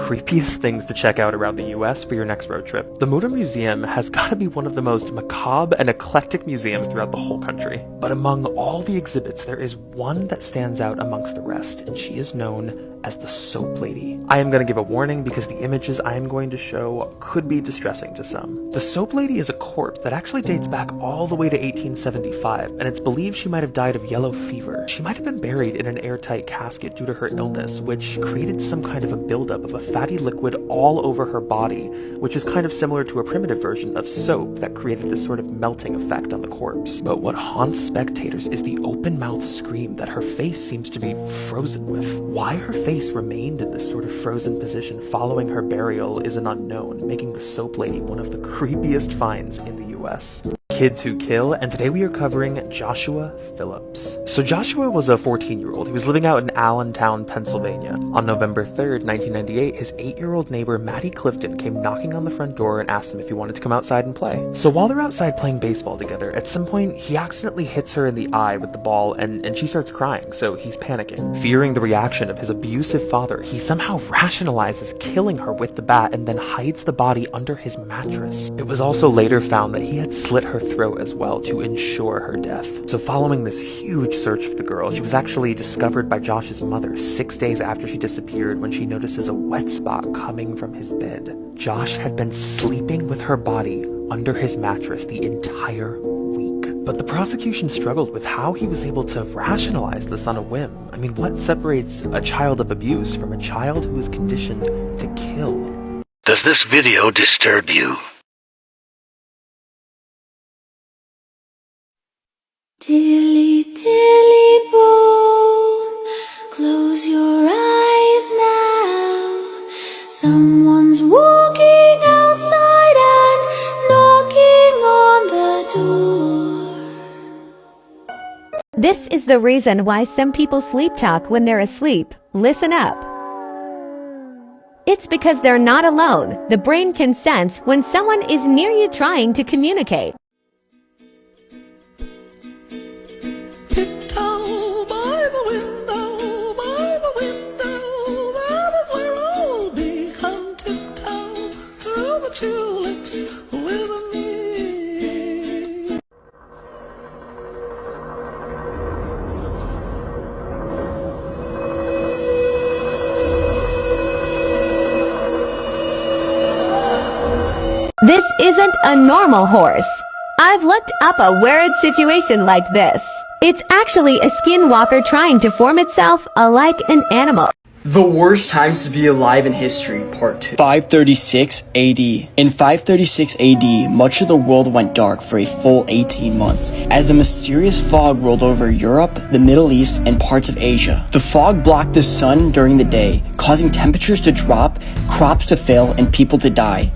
Creepiest things to check out around the US for your next road trip. The Motor Museum has got to be one of the most macabre and eclectic museums throughout the whole country. But among all the exhibits, there is one that stands out amongst the rest, and she is known as the Soap Lady. I am going to give a warning because the images I am going to show could be distressing to some. The Soap Lady is a corpse that actually dates back all the way to 1875, and it's believed she might have died of yellow fever. She might have been buried in an airtight casket due to her illness, which created some kind of a buildup of a fatty liquid all over her body, which is kind of similar to a primitive version of soap that created this sort of melting effect on the corpse. But what haunts spectators is the open-mouthed scream that her face seems to be frozen with. Why her face remained in this sort of frozen position following her burial is an unknown, making the Soap Lady one of the creepiest finds in the US. Kids Who Kill, and today we are covering Joshua Phillips. So Joshua was a 14-year-old. He was living out in Allentown, Pennsylvania. On November 3rd, 1998, his 8-year-old neighbor Maddie Clifton came knocking on the front door and asked him if he wanted to come outside and play. So while they're outside playing baseball together, at some point he accidentally hits her in the eye with the ball and she starts crying, so he's panicking. Fearing the reaction of his abusive father, he somehow rationalizes killing her with the bat and then hides the body under his mattress. It was also later found that he had slit her throat as well to ensure her death. So following this huge search for the girl, she was actually discovered by Josh's mother 6 days after she disappeared when she notices a wet spot coming from his bed. Josh had been sleeping with her body under his mattress the entire week. But the prosecution struggled with how he was able to rationalize this on a whim. I mean, what separates a child of abuse from a child who is conditioned to kill? Does this video disturb you? Dilly, dilly, boom, close your eyes now. Someone's walking outside and knocking on the door. This is the reason why some people sleep talk when they're asleep. Listen up. It's because they're not alone. The brain can sense when someone is near you trying to communicate. This isn't a normal horse. I've looked up a weird situation like this. It's actually a skinwalker trying to form itself like an animal. The worst times to be alive in history, part 2. 536 AD. In 536 AD, much of the world went dark for a full 18 months, as a mysterious fog rolled over Europe, the Middle East, and parts of Asia. The fog blocked the sun during the day, causing temperatures to drop, crops to fail, and people to die.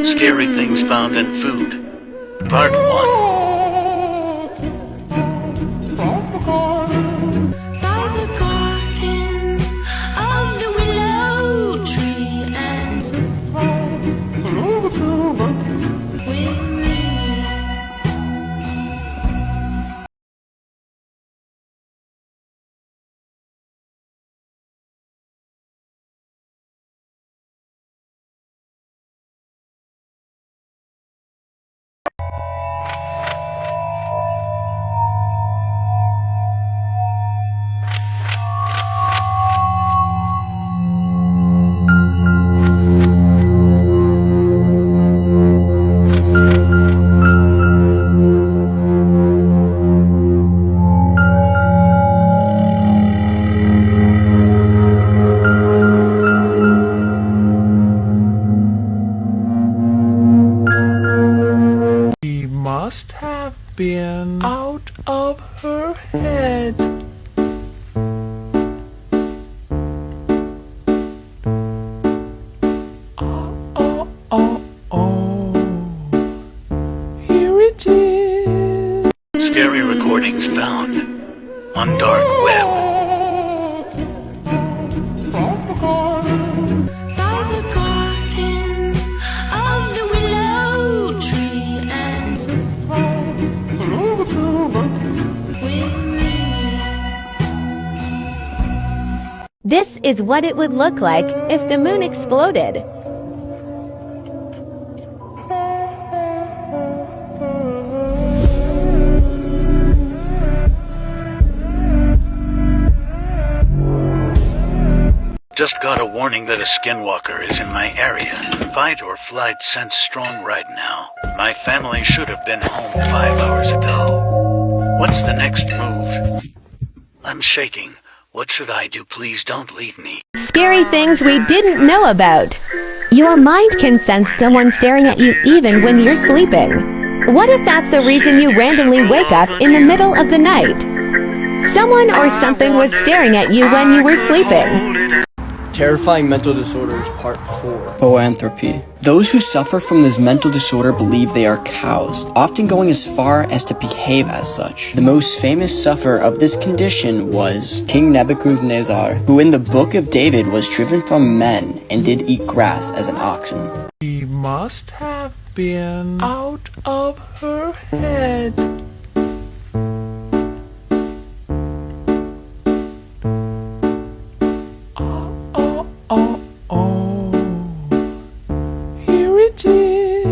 Scary things found in food. Part 1. By the garden of the willow tree and with me. must have been out of her head. Oh, here it is. Scary recordings found on dark web. By the garden of the willow tree and with me. This is what it would look like if the moon exploded. Just got a warning that a skinwalker is in my area. Fight or flight sense strong right now. My family should have been home 5 hours ago. What's the next move? I'm shaking. What should I do? Please don't leave me. Scary things we didn't know about. Your mind can sense someone staring at you even when you're sleeping. What if that's the reason you randomly wake up in the middle of the night? Someone or something was staring at you when you were sleeping. Terrifying Mental Disorders Part 4. Boanthropy. Those who suffer from this mental disorder believe they are cows, often going as far as to behave as such. The most famous sufferer of this condition was King Nebuchadnezzar, who in the Book of David was driven from men and did eat grass as an oxen. She must have been out of her head. Oh, here it is.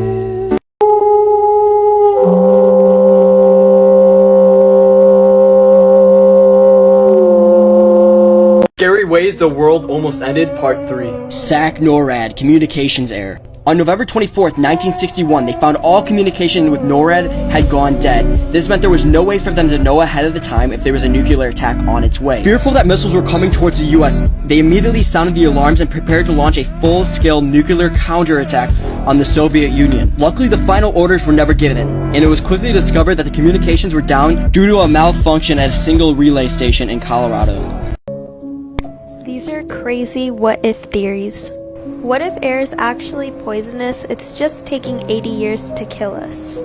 Scary Ways the World Almost Ended Part 3. SAC NORAD Communications Error. On November 24th, 1961, they found all communication with NORAD had gone dead. This meant there was no way for them to know ahead of the time if there was a nuclear attack on its way. Fearful that missiles were coming towards the US, they immediately sounded the alarms and prepared to launch a full-scale nuclear counterattack on the Soviet Union. Luckily, the final orders were never given, and it was quickly discovered that the communications were down due to a malfunction at a single relay station in Colorado. These are crazy what-if theories. What if air is actually poisonous? It's just taking 80 years to kill us.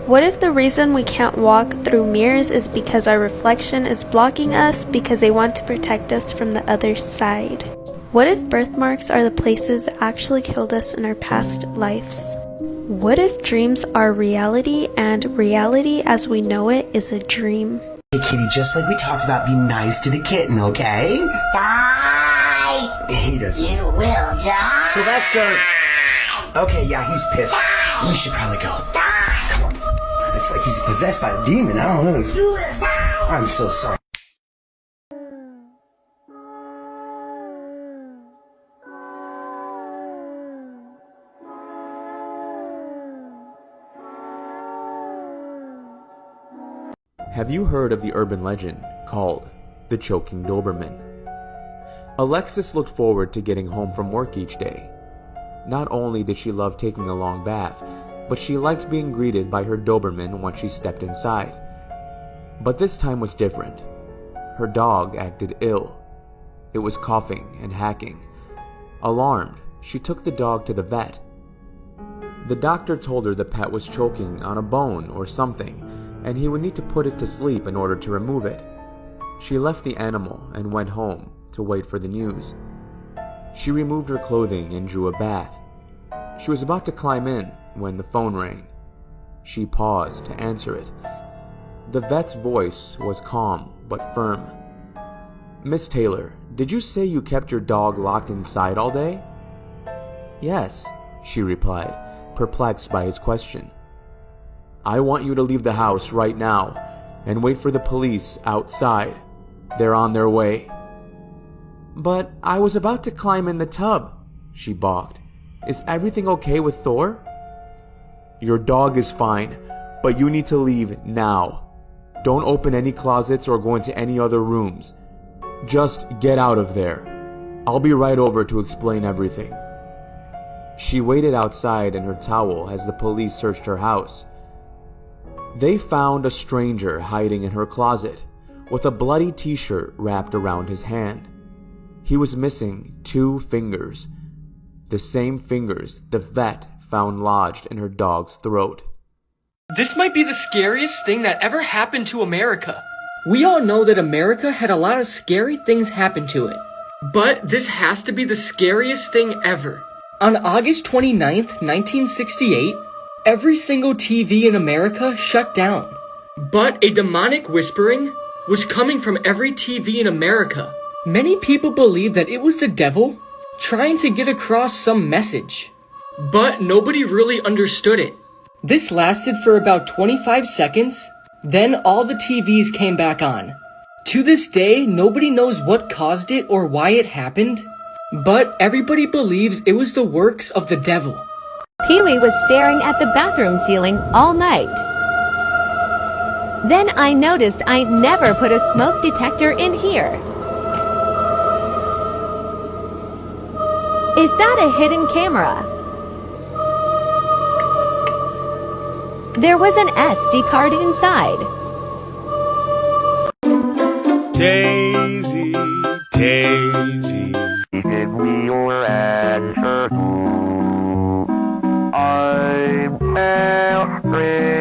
What if the reason we can't walk through mirrors is because our reflection is blocking us because they want to protect us from the other side? What if birthmarks are the places that actually killed us in our past lives? What if dreams are reality and reality as we know it is a dream? Hey kitty, just like we talked about, be nice to the kitten, okay? Bye! He doesn't. You will die. Sylvester! Okay, yeah, he's pissed. We should probably go. Come on. It's like he's possessed by a demon, I don't know. I'm so sorry. Have you heard of the urban legend called the Choking Doberman? Alexis looked forward to getting home from work each day. Not only did she love taking a long bath, but she liked being greeted by her Doberman once she stepped inside. But this time was different. Her dog acted ill. It was coughing and hacking. Alarmed, she took the dog to the vet. The doctor told her the pet was choking on a bone or something, and he would need to put it to sleep in order to remove it. She left the animal and went home to wait for the news. She removed her clothing and drew a bath. She was about to climb in when the phone rang. She paused to answer it. The vet's voice was calm but firm. "Miss Taylor, did you say you kept your dog locked inside all day?" "Yes," she replied, perplexed by his question. "I want you to leave the house right now and wait for the police outside. They're on their way." "But I was about to climb in the tub," she balked. "Is everything okay with Thor?" "Your dog is fine, but you need to leave now. Don't open any closets or go into any other rooms. Just get out of there. I'll be right over to explain everything." She waited outside in her towel as the police searched her house. They found a stranger hiding in her closet with a bloody t-shirt wrapped around his hand. He was missing 2 fingers, the same fingers the vet found lodged in her dog's throat. This might be the scariest thing that ever happened to America. We all know that America had a lot of scary things happen to it. But this has to be the scariest thing ever. On August 29th, 1968, every single TV in America shut down. But a demonic whispering was coming from every TV in America. Many people believed that it was the devil trying to get across some message. But nobody really understood it. This lasted for about 25 seconds, then all the TVs came back on. To this day, nobody knows what caused it or why it happened, but everybody believes it was the works of the devil. Pee-wee was staring at the bathroom ceiling all night. Then I noticed I never put a smoke detector in here. Is that a hidden camera? There was an SD card inside. Daisy, Daisy, give me your answer. I'm afraid.